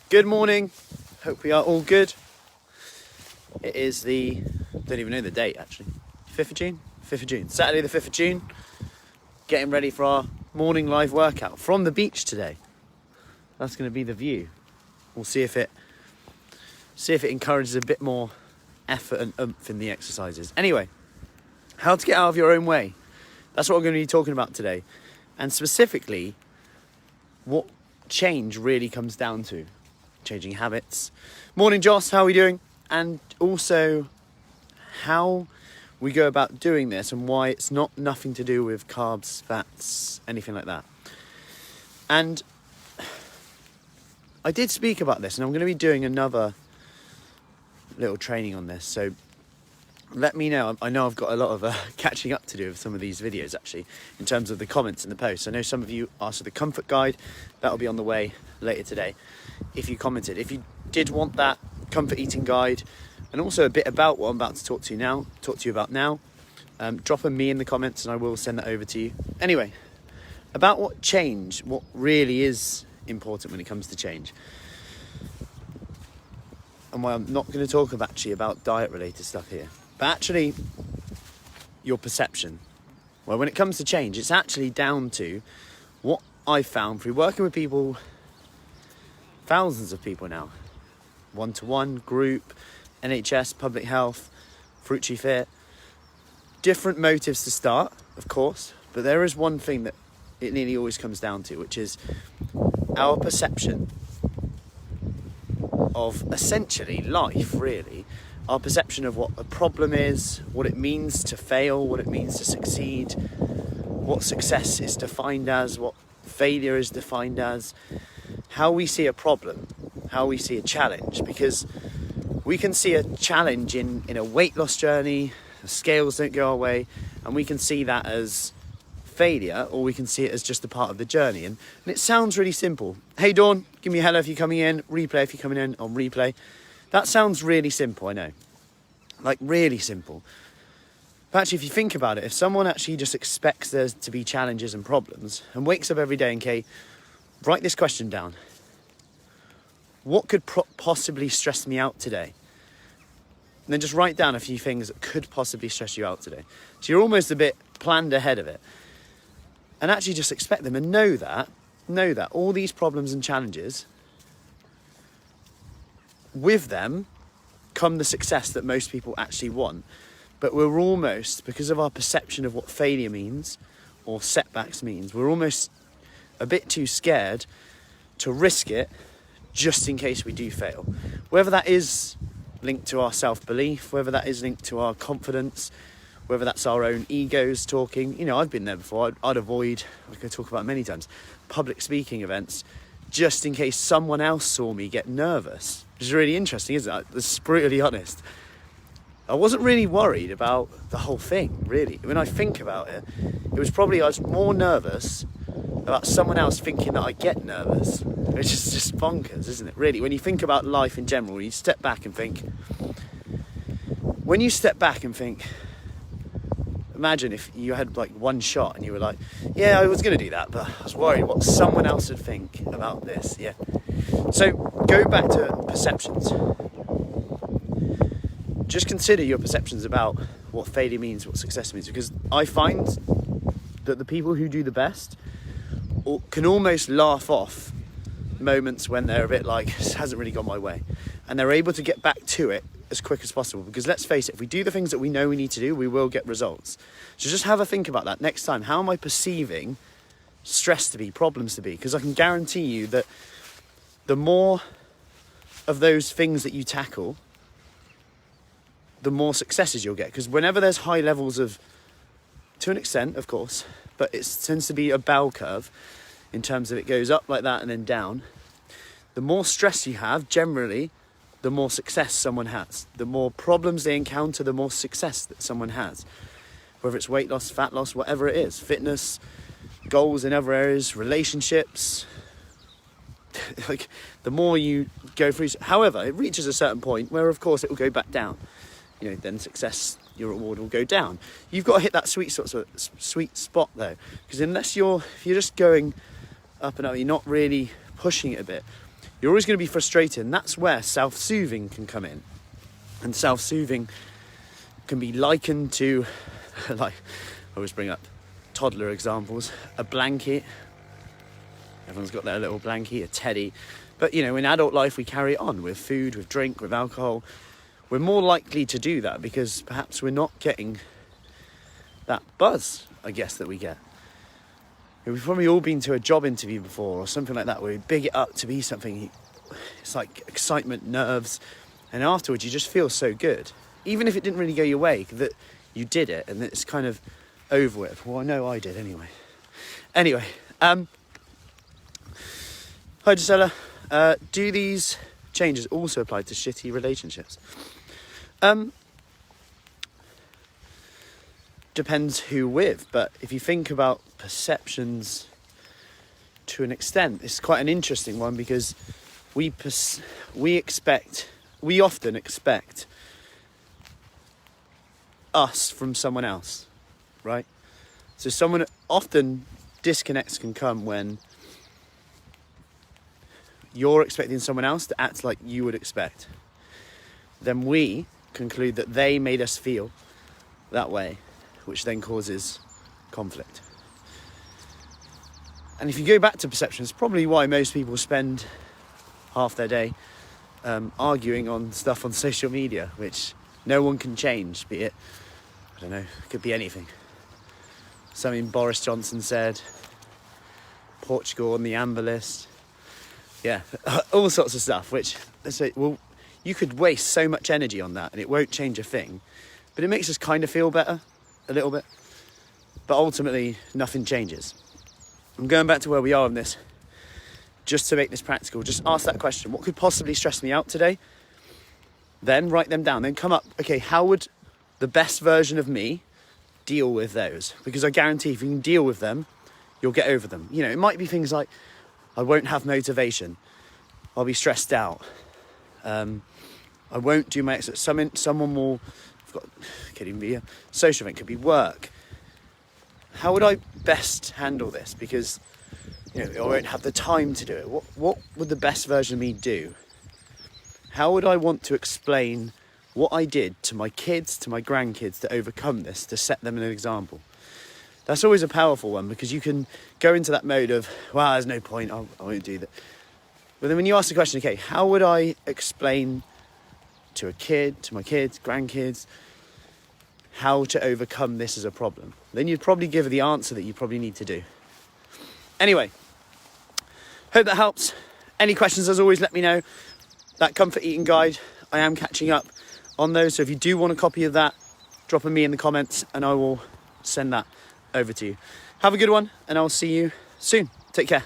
Good morning. Hope we are all good. It is the, don't even know the date actually, 5th of June? 5th of June. Saturday the 5th of June. Getting ready for our morning live workout from the beach today. That's going to be the view. We'll see if it encourages a bit more effort and oomph in the exercises. Anyway, how to get out of your own way. That's what we're going to be talking about today. And specifically, what change really comes down to. Changing habits. Morning, Joss, how are we doing? And also, how we go about doing this and why it's not nothing to do with carbs, fats, anything like that. And I did speak about this, and I'm going to be doing another little training on this, so let me know. I know I've got a lot of catching up to do with some of these videos actually, in terms of the comments in the post. I know some of you asked for the comfort guide. That'll be on the way later today. If you commented, if you did want that comfort eating guide, and also a bit about what I'm about to talk to you about now, drop a me in the comments and I will send that over to you. Anyway, about what really is important when it comes to change. And why I'm not going to talk about diet related stuff here, but actually your perception. Well, when it comes to change, it's actually down to what I've found through working with people, thousands of people now, one-to-one, group, NHS, public health, Fruci Fit, different motives to start, of course, but there is one thing that it nearly always comes down to, which is our perception of essentially life, really. Our perception of what a problem is, what it means to fail, what it means to succeed, what success is defined as, what failure is defined as, how we see a problem, how we see a challenge. Because we can see a challenge in a weight loss journey, the scales don't go our way, and we can see that as failure, or we can see it as just a part of the journey. And it sounds really simple. Hey Dawn, give me a hello if you're coming in, replay if you're coming in on replay. That sounds really simple, I know. Like really simple. But actually, if you think about it, if someone actually just expects there to be challenges and problems and wakes up every day and, okay, write this question down. What could possibly stress me out today? And then just write down a few things that could possibly stress you out today. So you're almost a bit planned ahead of it. And actually just expect them and know that all these problems and challenges, with them come the success that most people actually want. But we're almost, because of our perception of what failure means or setbacks means, we're almost a bit too scared to risk it just in case we do fail. Whether that is linked to our self-belief, whether that is linked to our confidence, whether that's our own egos talking. You know, I've been there before. I'd avoid, like I talk about many times, public speaking events just in case someone else saw me get nervous. Which is really interesting, isn't it? That's brutally honest. I wasn't really worried about the whole thing, really. When I think about it, it was probably I was more nervous about someone else thinking that I get nervous, which is just bonkers, isn't it? Really, when you think about life in general, you step back and think. When you step back and think, imagine if you had like one shot and you were like, yeah, I was going to do that, but I was worried what someone else would think about this. Yeah. So go back to perceptions. Just consider your perceptions about what failure means, what success means, because I find that the people who do the best can almost laugh off moments when they're a bit like, this hasn't really gone my way, and they're able to get back to it as quick as possible. Because let's face it, if we do the things that we know we need to do, we will get results. So just have a think about that next time. How am I perceiving stress to be, problems to be? Because I can guarantee you that the more of those things that you tackle, the more successes you'll get. Because whenever there's high levels of, to an extent, of course, but it tends to be a bell curve in terms of it goes up like that and then down. The more stress you have, generally, the more success someone has. The more problems they encounter, the more success that someone has. Whether it's weight loss, fat loss, whatever it is, fitness, goals in other areas, relationships. Like, the more you go through. However, it reaches a certain point where, of course, it will go back down. You know, then success, your reward will go down. You've got to hit that sweet spot though, because if you're just going up and up, you're not really pushing it a bit, you're always going to be frustrated. And that's where self-soothing can come in. And self-soothing can be likened to, like, I always bring up toddler examples, a blanket. Everyone's got their little blanket, a teddy. But, you know, in adult life, we carry it on with food, with drink, with alcohol. We're more likely to do that because perhaps we're not getting that buzz, I guess, that we get. We've probably all been to a job interview before or something like that where we big it up to be something. It's like excitement, nerves, and afterwards you just feel so good. Even if it didn't really go your way, that you did it and it's kind of over with. Well, I know I did anyway. Anyway, hi Gisela. Do these changes also apply to shitty relationships? Depends who with, but if you think about perceptions to an extent, it's quite an interesting one because we often expect us from someone else, right? So someone often disconnects can come when you're expecting someone else to act like you would expect. Then we conclude that they made us feel that way, which then causes conflict. And if you go back to perception, it's probably why most people spend half their day arguing on stuff on social media, which no one can change, be it, I don't know, it could be anything. Something Boris Johnson said, Portugal on the amber list, yeah, all sorts of stuff, which, let's say, well, you could waste so much energy on that and it won't change a thing, but it makes us kind of feel better, a little bit, but ultimately nothing changes. I'm going back to where we are on this, just to make this practical. Just ask that question, what could possibly stress me out today? Then write them down, then come up, okay, how would the best version of me deal with those? Because I guarantee if you can deal with them, you'll get over them. You know, it might be things like, I won't have motivation, I'll be stressed out, I won't do my exercise, someone will, could even be a social event, could be work. How would I best handle this? Because, you know, I won't have the time to do it. What would the best version of me do? How would I want to explain what I did to my kids, to my grandkids, to overcome this, to set them an example? That's always a powerful one because you can go into that mode of, well, there's no point, I won't do that. But then when you ask the question, okay, how would I explain to a kid, to my kids, grandkids, how to overcome this as a problem? Then you'd probably give the answer that you probably need to do. Anyway, hope that helps. Any questions, as always, let me know. That comfort eating guide, I am catching up on those. So if you do want a copy of that, drop me in the comments and I will send that over to you. Have a good one and I'll see you soon. Take care.